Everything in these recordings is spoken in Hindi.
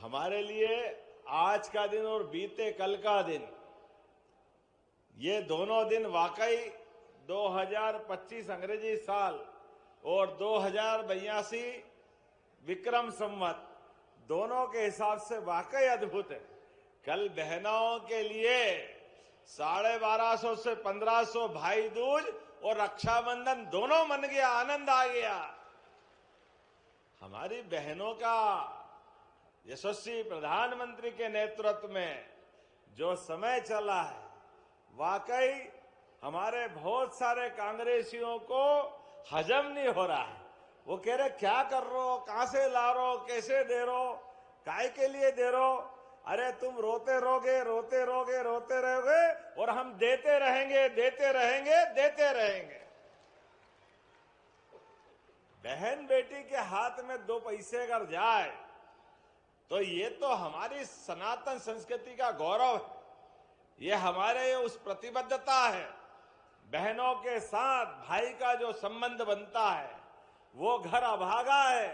हमारे लिए आज का दिन और बीते कल का दिन, ये दोनों दिन वाकई 2025 अंग्रेजी साल और 2082 विक्रम संवत दोनों के हिसाब से वाकई अद्भुत है। कल बहनों के लिए 1250 से 1500 भाई दूज और रक्षाबंधन दोनों मन गया, आनंद आ गया। हमारी बहनों का यशस्वी प्रधानमंत्री के नेतृत्व में जो समय चला है, वाकई हमारे बहुत सारे कांग्रेसियों को हजम नहीं हो रहा है। वो कह रहे क्या कर रहे हो, कहां से ला रहे हो, कैसे दे रहे हो, काय के लिए दे रहे हो। अरे तुम रोते रहोगे, रोते रहोगे, रोते रहोगे और हम देते रहेंगे, देते रहेंगे, देते रहेंगे। बहन बेटी के हाथ में 2 पैसे अगर जाए तो ये तो हमारी सनातन संस्कृति का गौरव है, ये हमारे उस प्रतिबद्धता है। बहनों के साथ भाई का जो संबंध बनता है वो घर अभागा है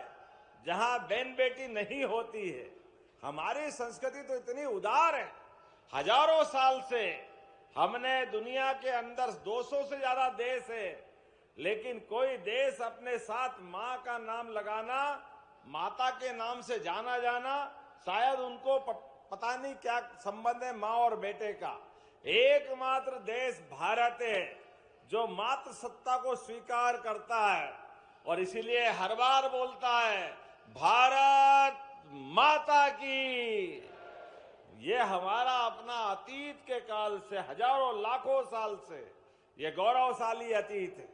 जहां बहन बेटी नहीं होती है। हमारी संस्कृति तो इतनी उदार है, हजारों साल से हमने दुनिया के अंदर 200 से ज्यादा देश है, लेकिन कोई देश अपने साथ मां का नाम लगाना, माता के नाम से जाना जाना, शायद उनको पता नहीं क्या संबंध है मां और बेटे का। एकमात्र देश भारत है जो मातृ सत्ता को स्वीकार करता है और इसीलिए हर बार बोलता है भारत माता की। ये हमारा अपना अतीत के काल से, हजारों लाखों साल से ये गौरवशाली अतीत है।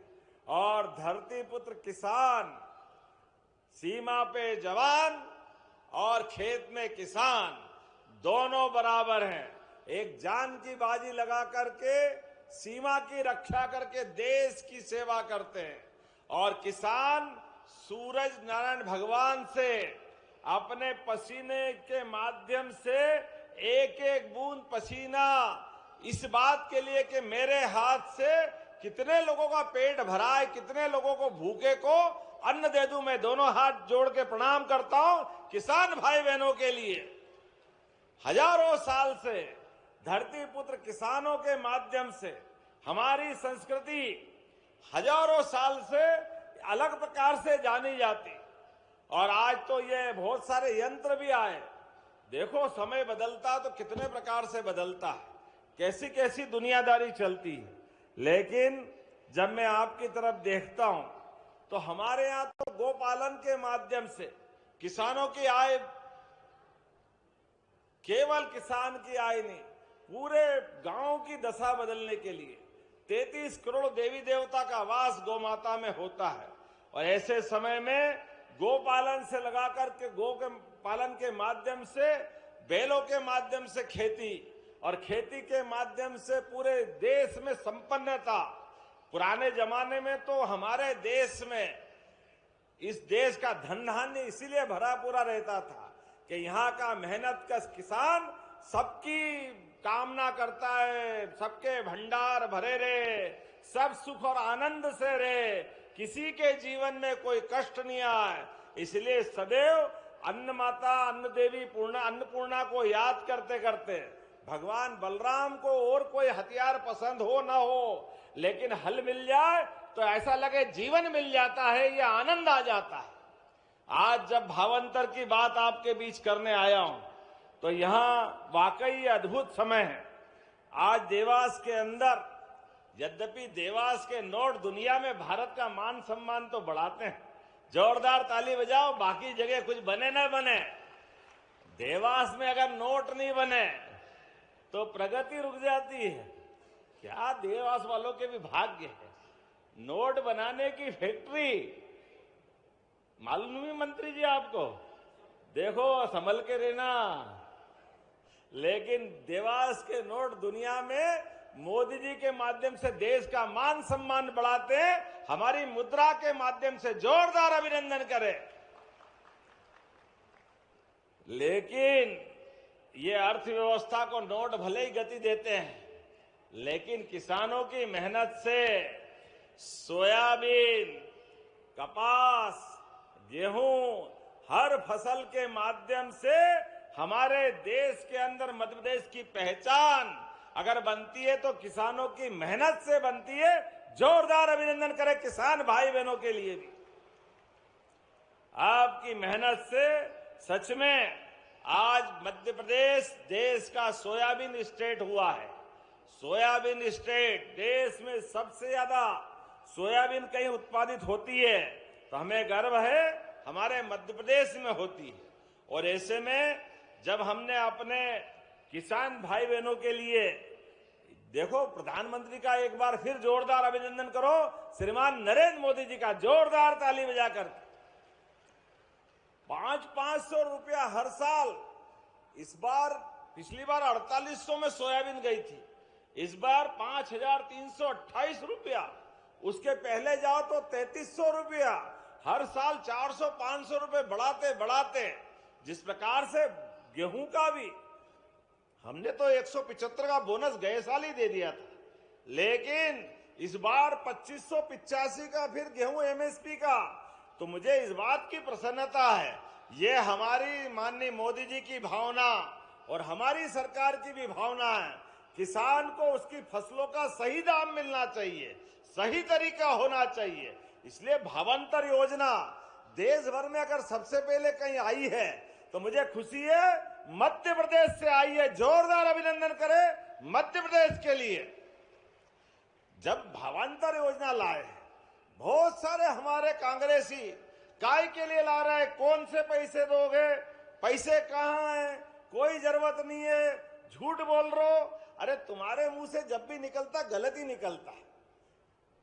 और धरती पुत्र किसान, सीमा पे जवान और खेत में किसान दोनों बराबर हैं। एक जान की बाजी लगा करके सीमा की रक्षा करके देश की सेवा करते हैं और किसान सूरज नारायण भगवान से अपने पसीने के माध्यम से एक एक बूंद पसीना इस बात के लिए कि मेरे हाथ से कितने लोगों का पेट भरा है, कितने लोगों को भूखे को अन्न दे दूं। मैं दोनों हाथ जोड़ के प्रणाम करता हूं किसान भाई बहनों के लिए। हजारों साल से धरती पुत्र किसानों के माध्यम से हमारी संस्कृति हजारों साल से अलग प्रकार से जानी जाती और आज तो ये बहुत सारे यंत्र भी आए। देखो समय बदलता तो कितने प्रकार से बदलता है, कैसी कैसी दुनियादारी चलती है। लेकिन जब मैं आपकी तरफ देखता हूं तो हमारे यहां तो गोपालन के माध्यम से किसानों की आय, केवल किसान की आय नहीं, पूरे गांव की दशा बदलने के लिए 33 करोड़ देवी देवता का वास गौमाता में होता है। और ऐसे समय में गोपालन से लगाकर के गो के पालन के माध्यम से, बैलों के माध्यम से खेती और खेती के माध्यम से पूरे देश में संपन्नता। पुराने जमाने में तो हमारे देश में, इस देश का धन धान्य इसीलिए भरा पूरा रहता था कि यहाँ का मेहनत कश किसान सबकी कामना करता है, सबके भंडार भरे रहे, सब सुख और आनंद से रहे, किसी के जीवन में कोई कष्ट नहीं आए। इसलिए सदैव अन्न माता, अन्न देवी अन्नपूर्णा को याद करते करते भगवान बलराम को और कोई हथियार पसंद हो ना हो, लेकिन हल मिल जाए तो ऐसा लगे जीवन मिल जाता है, यह आनंद आ जाता है। आज जब भावांतर की बात आपके बीच करने आया हूं तो यहां वाकई अद्भुत समय है। आज देवास के अंदर, यद्यपि देवास के नोट दुनिया में भारत का मान सम्मान तो बढ़ाते हैं, जोरदार ताली बजाओ, बाकी जगह कुछ बने न बने, देवास में अगर नोट नहीं बने तो प्रगति रुक जाती है। क्या देवास वालों के भी भाग्य है, नोट बनाने की फैक्ट्री। मालूम नहीं मंत्री जी आपको, देखो संभल के रहना। लेकिन देवास के नोट दुनिया में मोदी जी के माध्यम से देश का मान सम्मान बढ़ाते हैं। हमारी मुद्रा के माध्यम से जोरदार अभिनंदन करें। लेकिन ये अर्थव्यवस्था को नोट भले ही गति देते हैं, लेकिन किसानों की मेहनत से सोयाबीन, कपास, गेहूं, हर फसल के माध्यम से हमारे देश के अंदर मध्य प्रदेश की पहचान अगर बनती है तो किसानों की मेहनत से बनती है। जोरदार अभिनंदन करें किसान भाई बहनों के लिए भी। आपकी मेहनत से सच में आज मध्य प्रदेश देश का सोयाबीन स्टेट हुआ है। सोयाबीन स्टेट, देश में सबसे ज्यादा सोयाबीन कहीं उत्पादित होती है तो हमें गर्व है हमारे मध्य प्रदेश में होती है। और ऐसे में जब हमने अपने किसान भाई बहनों के लिए, देखो प्रधानमंत्री का एक बार फिर जोरदार अभिनंदन करो, श्रीमान नरेंद्र मोदी जी का जोरदार ताली बजाकर। 500 रुपया हर साल, इस बार पिछली बार 4800 में सोयाबीन गई थी, इस बार 5328 रुपया। उसके पहले जाओ तो 3300 रुपया। हर साल 400-500 रुपए बढ़ाते बढ़ाते, जिस प्रकार से गेहूं का भी हमने तो 175 का बोनस गए साल ही दे दिया था, लेकिन इस बार 2585 का फिर गेहूं एमएसपी का। तो मुझे इस बात की प्रसन्नता है, ये हमारी माननीय मोदी जी की भावना और हमारी सरकार की भी भावना है। किसान को उसकी फसलों का सही दाम मिलना चाहिए, सही तरीका होना चाहिए। इसलिए भावांतर योजना देश भर में अगर सबसे पहले कहीं आई है तो मुझे खुशी है मध्य प्रदेश से आई है। जोरदार अभिनंदन करें मध्य प्रदेश के लिए। जब भावांतर योजना लाए, बहुत सारे हमारे कांग्रेसी काय के लिए ला रहे हैं, कौन से पैसे दोगे, पैसे कहां हैं, कोई जरूरत नहीं है, झूठ बोल रहे हो। अरे तुम्हारे मुंह से जब भी निकलता गलत ही निकलता है।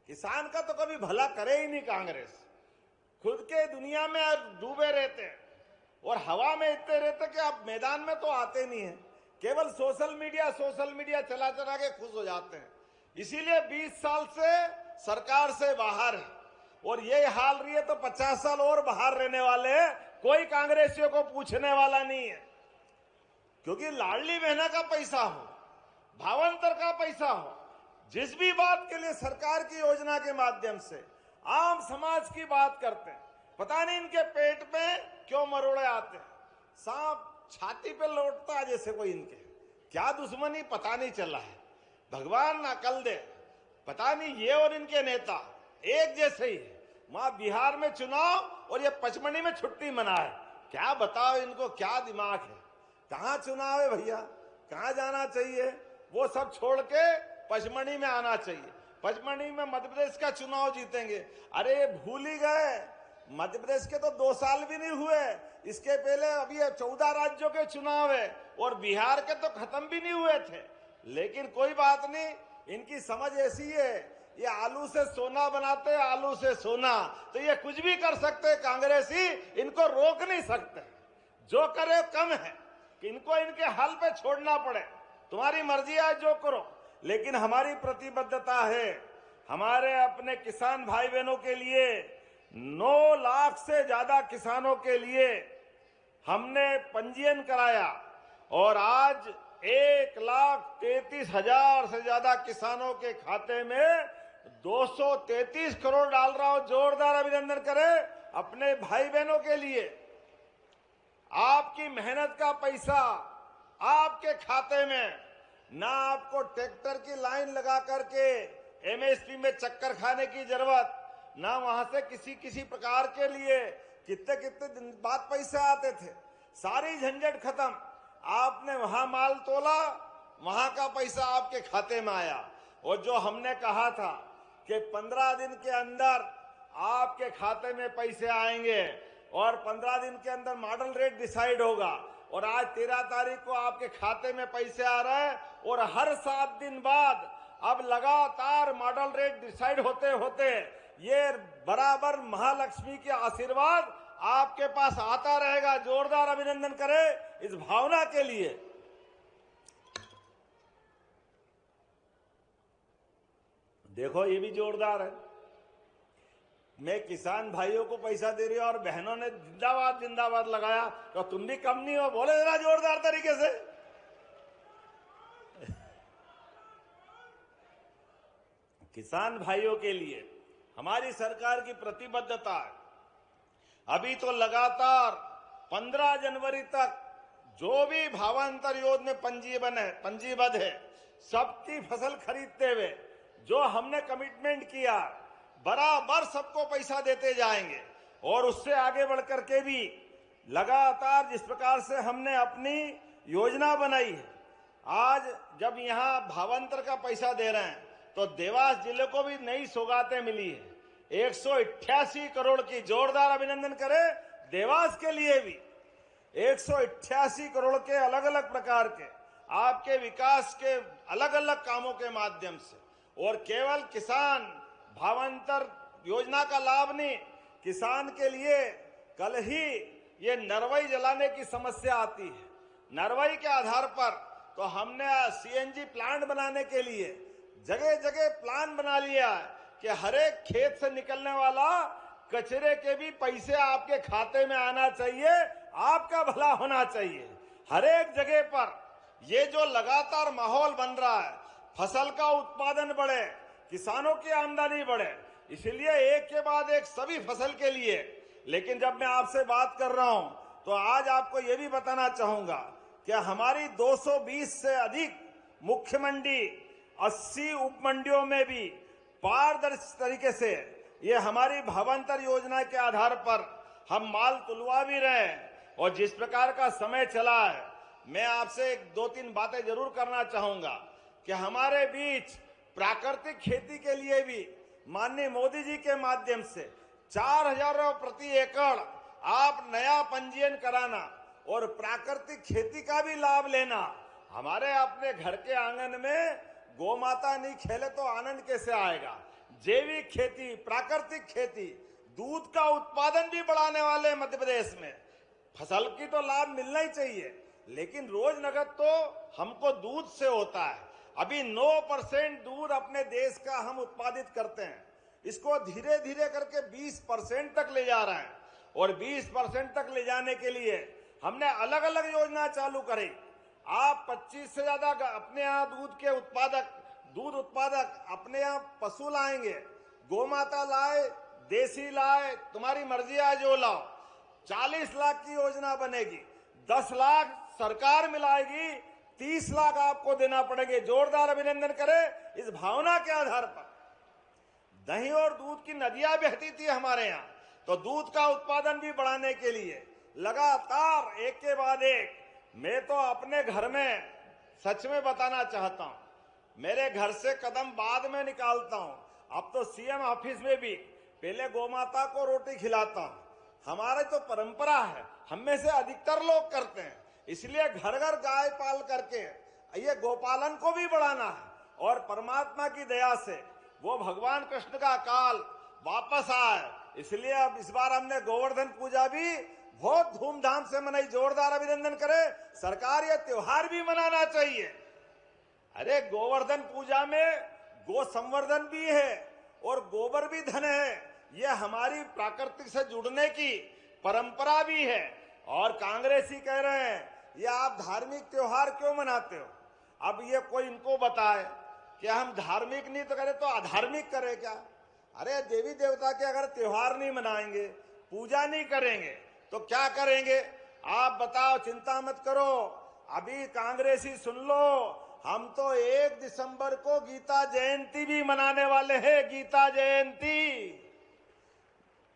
किसान का तो कभी भला करे ही नहीं कांग्रेस, खुद के दुनिया में डूबे रहते हैं और हवा में इतने रहते कि आप मैदान में तो आते नहीं है, केवल सोशल मीडिया चला चला के खुश हो जाते हैं। इसीलिए 20 साल से सरकार से बाहर है और ये हाल रही है तो 50 साल और बाहर रहने वाले हैं। कोई कांग्रेसियों को पूछने वाला नहीं है, क्योंकि लाडली बहना का पैसा हो, भावांतर का पैसा हो, जिस भी बात के लिए सरकार की योजना के माध्यम से आम समाज की बात करते हैं, पता नहीं इनके पेट में क्यों मरोड़े आते हैं, सांप छाती पे लौटता है जैसे कोई, इनके क्या दुश्मनी पता नहीं चला है। भगवान अकल दे, पता नहीं ये और इनके नेता एक जैसे ही है। वहां बिहार में चुनाव और ये पचमढ़ी में छुट्टी मनाए, क्या बताओ इनको क्या दिमाग है। कहां चुनाव है भैया, कहां जाना चाहिए, वो सब छोड़ के पचमढ़ी में आना चाहिए। पचमढ़ी में मध्य प्रदेश का चुनाव जीतेंगे। अरे ये भूल ही गए, मध्य प्रदेश के तो 2 साल भी नहीं हुए, इसके पहले अभी 14 राज्यों के चुनाव है और बिहार के तो खत्म भी नहीं हुए थे। लेकिन कोई बात नहीं, इनकी समझ ऐसी है, ये आलू से सोना बनाते, आलू से सोना, तो ये कुछ भी कर सकते कांग्रेसी, इनको रोक नहीं सकते। जो करे कम है कि इनको इनके हाल पे छोड़ना पड़े, तुम्हारी मर्जी है जो करो। लेकिन हमारी प्रतिबद्धता है, हमारे अपने किसान भाई बहनों के लिए 9 लाख से ज्यादा किसानों के लिए हमने पंजीयन कराया और आज 1,33,000 से ज्यादा किसानों के खाते में 233 करोड़ डाल रहा हूं। जोरदार अभिनंदन करें अपने भाई बहनों के लिए। आपकी मेहनत का पैसा आपके खाते में, ना आपको ट्रैक्टर की लाइन लगा करके एमएसपी में चक्कर खाने की जरूरत, ना वहां से किसी प्रकार के लिए कितने दिन बाद पैसे आते थे, सारी झंझट खत्म। आपने वहां माल तोला, वहां का पैसा आपके खाते में आया। और जो हमने कहा था कि 15 दिन के अंदर आपके खाते में पैसे आएंगे और 15 दिन के अंदर मॉडल रेट डिसाइड होगा, और आज 13 तारीख को आपके खाते में पैसे आ रहे हैं और हर 7 दिन बाद अब लगातार मॉडल रेट डिसाइड होते होते ये बराबर महालक्ष्मी के आशीर्वाद आपके पास आता रहेगा। जोरदार अभिनंदन करें इस भावना के लिए। देखो ये भी जोरदार है, मैं किसान भाइयों को पैसा दे रही हूं और बहनों ने जिंदाबाद जिंदाबाद लगाया, तो तुम भी कम नहीं हो, बोले जरा जोरदार तरीके से। किसान भाइयों के लिए हमारी सरकार की प्रतिबद्धता है। अभी तो लगातार 15 जनवरी तक जो भी भावांतर योजना में पंजीबद्ध है, सबकी फसल खरीदते हुए जो हमने कमिटमेंट किया, बराबर सबको पैसा देते जाएंगे। और उससे आगे बढ़कर के भी लगातार जिस प्रकार से हमने अपनी योजना बनाई है, आज जब यहाँ भावांतर का पैसा दे रहे हैं तो देवास जिले को भी नई सौगातें मिली है। 188 करोड़ की जोरदार अभिनंदन करें देवास के लिए भी। 188 करोड़ के अलग अलग प्रकार के आपके विकास के अलग अलग कामों के माध्यम से, और केवल किसान भावांतर योजना का लाभ नहीं, किसान के लिए कल ही ये नरवई जलाने की समस्या आती है। नरवई के आधार पर तो हमने सीएनजी प्लांट बनाने के लिए जगह जगह प्लान बना लिया है कि हर एक खेत से निकलने वाला कचरे के भी पैसे आपके खाते में आना चाहिए, आपका भला होना चाहिए। हर एक जगह पर ये जो लगातार माहौल बन रहा है, फसल का उत्पादन बढ़े, किसानों की आमदनी बढ़े, इसलिए एक के बाद एक सभी फसल के लिए। लेकिन जब मैं आपसे बात कर रहा हूं तो आज आपको ये भी बताना चाहूंगा कि हमारी 220 से अधिक मुख्य मंडी, 80 उप मंडियों में भी पारदर्शी तरीके से ये हमारी भावांतर योजना के आधार पर हम माल तुलवा भी रहे हैं। और जिस प्रकार का समय चला है, मैं आपसे 2-3 बातें जरूर करना चाहूंगा कि हमारे बीच प्राकृतिक खेती के लिए भी माननीय मोदी जी के माध्यम से 4,000 प्रति एकड़ आप नया पंजीयन कराना और प्राकृतिक खेती का भी लाभ लेना। हमारे अपने घर के आंगन में गौ माता नहीं खेले तो आनंद कैसे आएगा। जैविक खेती, प्राकृतिक खेती, दूध का उत्पादन भी बढ़ाने वाले मध्य प्रदेश में। फसल की तो लाभ मिलना ही चाहिए, लेकिन रोज नगद तो हमको दूध से होता है। अभी 9% दूध अपने देश का हम उत्पादित करते हैं, इसको धीरे धीरे करके 20% तक ले जा रहे हैं। और 20% तक ले जाने के लिए हमने अलग अलग योजना चालू करी। आप 25 से ज्यादा अपने यहाँ दूध उत्पादक अपने यहाँ पशु लाएंगे, गौ माता लाए, देसी लाए, तुम्हारी मर्जी है जो लाओ। 40 लाख की योजना बनेगी, 10 लाख सरकार मिलाएगी, 30 लाख आपको देना पड़ेंगे। जोरदार अभिनंदन करें इस भावना के आधार पर। दही और दूध की नदियां बहती थी हमारे यहाँ, तो दूध का उत्पादन भी बढ़ाने के लिए लगातार एक के बाद एक, मैं तो अपने घर में सच में बताना चाहता हूं, मेरे घर से कदम बाद में निकालता हूं। अब तो सीएम ऑफिस में भी पहले गौ माता को रोटी खिलाता हूं। हमारी तो परंपरा है, हम में से अधिकतर लोग करते हैं, इसलिए घर घर गाय पाल करके ये गोपालन को भी बढ़ाना है। और परमात्मा की दया से वो भगवान कृष्ण का काल वापस आए, इसलिए अब इस बार हमने गोवर्धन पूजा भी बहुत धूमधाम से मनाई। जोरदार अभिनंदन करें, सरकार ये त्योहार भी मनाना चाहिए। अरे गोवर्धन पूजा में गो संवर्धन भी है और गोबर भी धन है, ये हमारी प्राकृतिक से जुड़ने की परंपरा भी है। और कांग्रेसी कह रहे हैं ये आप धार्मिक त्योहार क्यों मनाते हो। अब ये कोई इनको बताए कि हम धार्मिक नहीं तो करें तो अधार्मिक करें क्या। अरे देवी देवता के अगर त्योहार नहीं मनाएंगे, पूजा नहीं करेंगे तो क्या करेंगे आप बताओ। चिंता मत करो, अभी कांग्रेसी सुन लो, हम तो 1 दिसंबर को गीता जयंती भी मनाने वाले हैं। गीता जयंती,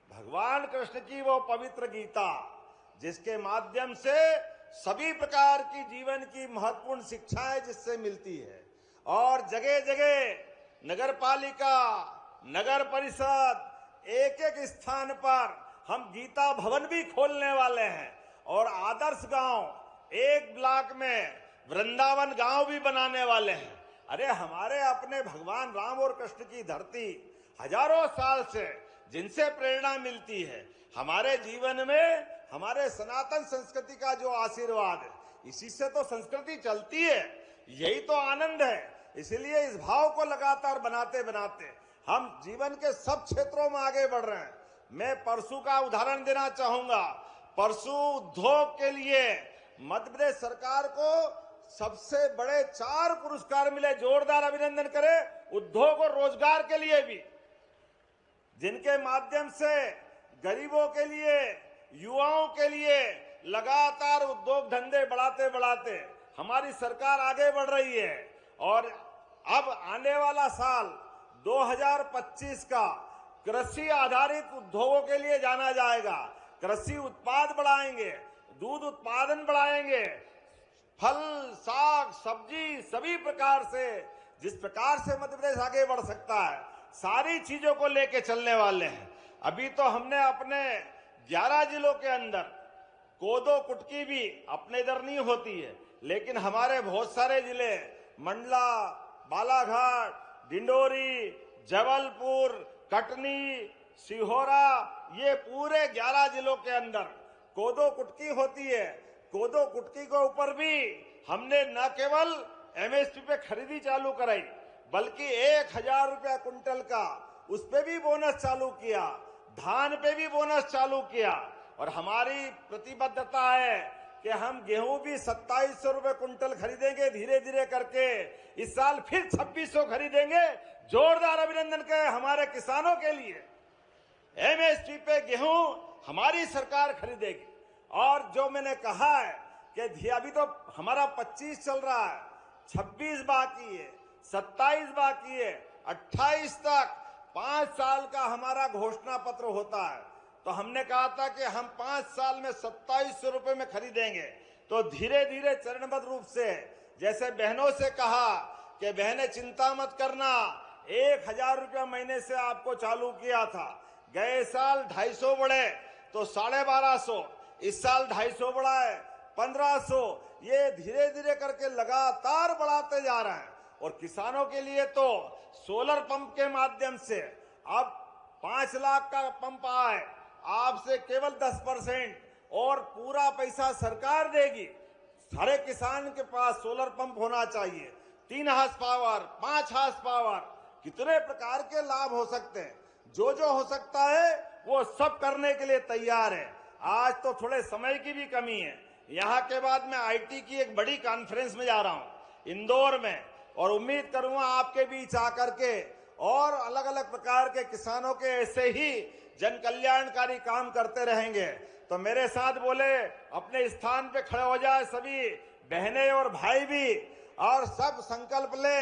भगवान कृष्ण की वो पवित्र गीता जिसके माध्यम से सभी प्रकार की जीवन की महत्वपूर्ण शिक्षाएं जिससे मिलती है। और जगह जगह नगर पालिका, नगर परिषद, एक एक स्थान पर हम गीता भवन भी खोलने वाले हैं। और आदर्श गांव, एक ब्लॉक में वृंदावन गांव भी बनाने वाले हैं। अरे हमारे अपने भगवान राम और कृष्ण की धरती हजारों साल से जिनसे प्रेरणा मिलती है, हमारे जीवन में हमारे सनातन संस्कृति का जो आशीर्वाद है, इसी से तो संस्कृति चलती है, यही तो आनंद है। इसलिए इस भाव को लगातार बनाते बनाते हम जीवन के सब क्षेत्रों में आगे बढ़ रहे हैं। मैं परसू का उदाहरण देना चाहूंगा। परसू उद्योग के लिए मध्य प्रदेश सरकार को सबसे बड़े 4 पुरस्कार मिले। जोरदार अभिनंदन करें उद्योग और रोजगार के लिए भी, जिनके माध्यम से गरीबों के लिए, युवाओं के लिए लगातार उद्योग धंधे बढ़ाते बढ़ाते हमारी सरकार आगे बढ़ रही है और अब आने वाला साल 2025 का कृषि आधारित उद्योगों के लिए जाना जाएगा। कृषि उत्पाद बढ़ाएंगे, दूध उत्पादन बढ़ाएंगे, फल, साग, सब्जी सभी प्रकार से जिस प्रकार से मध्य प्रदेश आगे बढ़ सकता है, सारी चीजों को लेके चलने वाले हैं। अभी तो हमने अपने 11 जिलों के अंदर कोदो कुटकी भी अपने इधर नहीं होती है, लेकिन हमारे बहुत सारे जिले मंडला, बालाघाट, डिंडोरी, जबलपुर, कटनी, सिहोरा, ये पूरे 11 जिलों के अंदर कोदो कुटकी होती है। कोदो कुटकी के ऊपर भी हमने न केवल एमएसपी पे खरीदी चालू कराई, बल्कि 1000 रुपया कुंटल का उस पे भी बोनस चालू किया, धान पे भी बोनस चालू किया। और हमारी प्रतिबद्धता है कि हम गेहूं भी 2700 रुपए कुंटल खरीदेंगे धीरे धीरे करके। इस साल फिर 2600 खरीदेंगे। जोरदार अभिनंदन के हमारे किसानों के लिए। एमएसपी पे गेहूं हमारी सरकार खरीदेगी। और जो मैंने कहा है कि अभी तो हमारा 25 चल रहा है, 26 बाकी है, 27 बाकी है, 28 तक 5 साल का हमारा घोषणा पत्र होता है। तो हमने कहा था कि हम 5 साल में 2700 रुपए में खरीदेंगे। तो धीरे धीरे चरणबद्ध रूप से, जैसे बहनों से कहा कि बहनें चिंता मत करना, 1000 रुपया महीने से आपको चालू किया था, गए साल 250 बढ़े तो 1250, इस साल 250 बढ़ा है 1500, ये धीरे धीरे करके लगातार बढ़ाते जा रहे हैं। और किसानों के लिए तो सोलर पंप के माध्यम से अब 5 लाख का पंप आए, आपसे केवल 10% और पूरा पैसा सरकार देगी। हर एक किसान के पास सोलर पंप होना चाहिए। 3 हार्स पावर, 5 हार्स पावर, कितने प्रकार के लाभ हो सकते हैं। जो जो हो सकता है वो सब करने के लिए तैयार है। आज तो थोड़े समय की भी कमी है। यहाँ के बाद मैं आईटी की एक बड़ी कॉन्फ्रेंस में जा रहा हूँ इंदौर में, और उम्मीद करूंगा आपके बीच आकर के और अलग अलग प्रकार के किसानों के ऐसे ही जन कल्याणकारी काम करते रहेंगे। तो मेरे साथ बोले अपने स्थान पे खड़े हो जाए सभी बहनें और भाई भी, और सब संकल्प ले।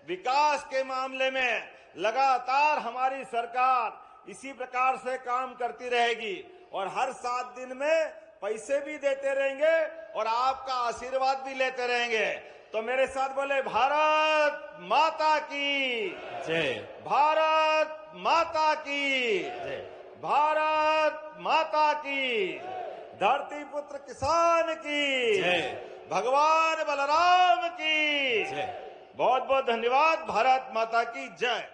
विकास के मामले में लगातार हमारी सरकार इसी प्रकार से काम करती रहेगी और हर 7 दिन में पैसे भी देते रहेंगे और आपका आशीर्वाद भी लेते रहेंगे। तो मेरे साथ बोले भारत माता की जय, भारत माता की जय, भारत माता की, धरती पुत्र किसान की जय, भगवान बलराम की जय। बहुत बहुत धन्यवाद। भारत माता की जय।